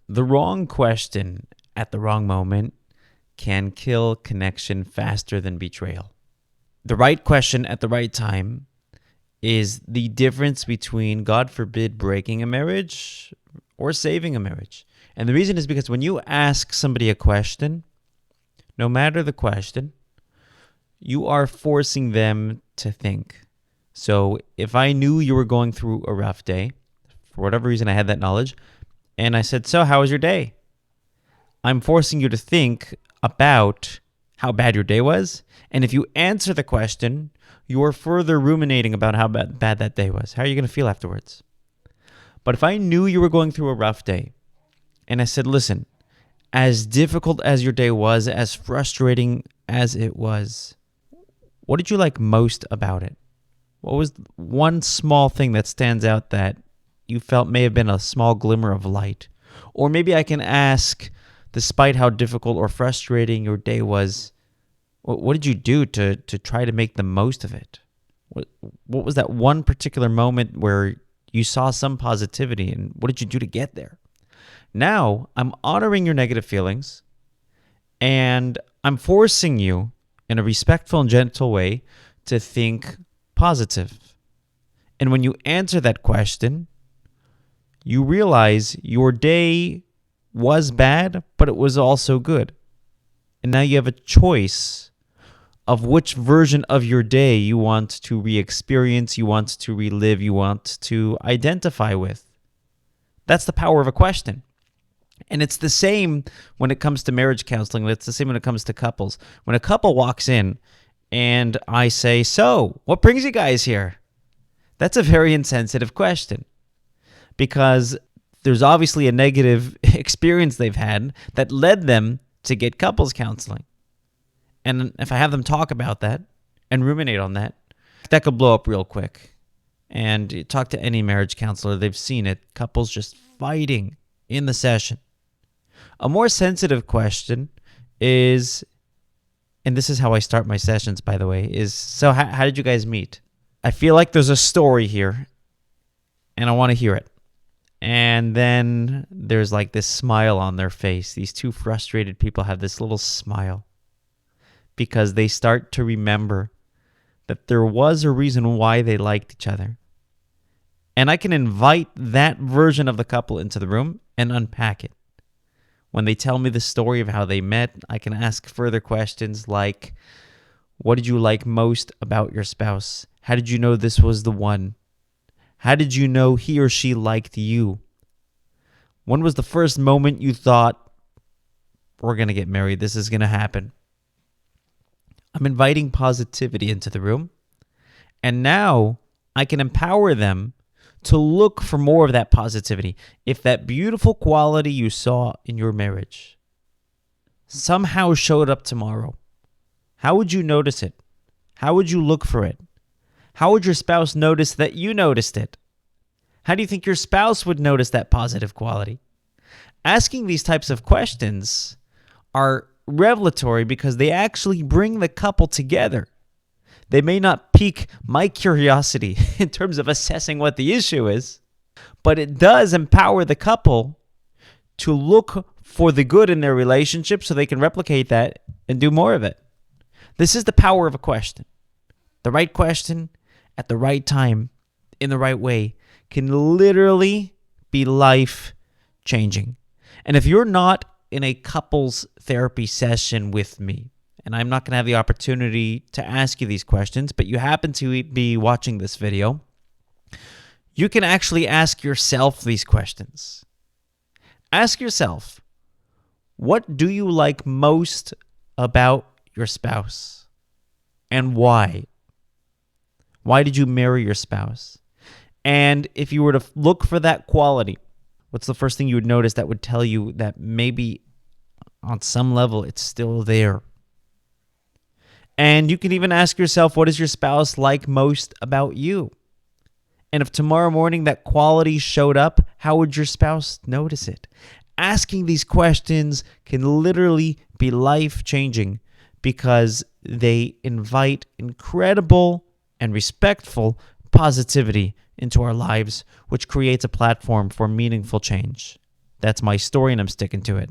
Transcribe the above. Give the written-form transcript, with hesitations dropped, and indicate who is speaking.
Speaker 1: The wrong question at the wrong moment can kill connection faster than betrayal. The right question at the right time is the difference between, God forbid, breaking a marriage or saving a marriage. And the reason is because when you ask somebody a question, no matter the question, you are forcing them to think. So if I knew you were going through a rough day, for whatever reason I had that knowledge, and I said, so how was your day? I'm forcing you to think about how bad your day was. And if you answer the question, you are further ruminating about how bad that day was. How are you going to feel afterwards? But if I knew you were going through a rough day, and I said, listen, as difficult as your day was, as frustrating as it was, what did you like most about it? What was one small thing that stands out that you felt may have been a small glimmer of light? Or maybe I can ask, despite how difficult or frustrating your day was, what did you do to try to make the most of it? What was that one particular moment where you saw some positivity, and what did you do to get there? Now, I'm honoring your negative feelings, and I'm forcing you in a respectful and gentle way to think positive. And when you answer that question, you realize your day was bad, but it was also good. And now you have a choice of which version of your day you want to re-experience, you want to relive, you want to identify with. That's the power of a question. And it's the same when it comes to marriage counseling. It's the same when it comes to couples. When a couple walks in and I say, so, what brings you guys here? That's a very insensitive question, because there's obviously a negative experience they've had that led them to get couples counseling. And if I have them talk about that and ruminate on that, that could blow up real quick. And you talk to any marriage counselor, they've seen it. Couples just fighting in the session. A more sensitive question is, and this is how I start my sessions, by the way, is, so how did you guys meet? I feel like there's a story here, and I want to hear it. And then there's like this smile on their face. These two frustrated people have this little smile because they start to remember that there was a reason why they liked each other. And I can invite that version of the couple into the room and unpack it. When they tell me the story of how they met, I can ask further questions like, what did you like most about your spouse? How did you know this was the one? How did you know he or she liked you? When was the first moment you thought, we're going to get married, this is going to happen? I'm inviting positivity into the room. And now I can empower them to look for more of that positivity. If that beautiful quality you saw in your marriage somehow showed up tomorrow, how would you notice it? How would you look for it? How would your spouse notice that you noticed it? How do you think your spouse would notice that positive quality? Asking these types of questions are revelatory because they actually bring the couple together. They may not pique my curiosity in terms of assessing what the issue is, but it does empower the couple to look for the good in their relationship so they can replicate that and do more of it. This is the power of a question. The right question at the right time, in the right way, can literally be life-changing. And if you're not in a couples therapy session with me, and I'm not going to have the opportunity to ask you these questions, but you happen to be watching this video, you can actually ask yourself these questions. Ask yourself, what do you like most about your spouse? And why? Why did you marry your spouse? And if you were to look for that quality, what's the first thing you would notice that would tell you that maybe on some level it's still there? And you can even ask yourself, what does your spouse like most about you? And if tomorrow morning that quality showed up, how would your spouse notice it? Asking these questions can literally be life-changing because they invite incredible and respectful positivity into our lives, which creates a platform for meaningful change. That's my story and I'm sticking to it.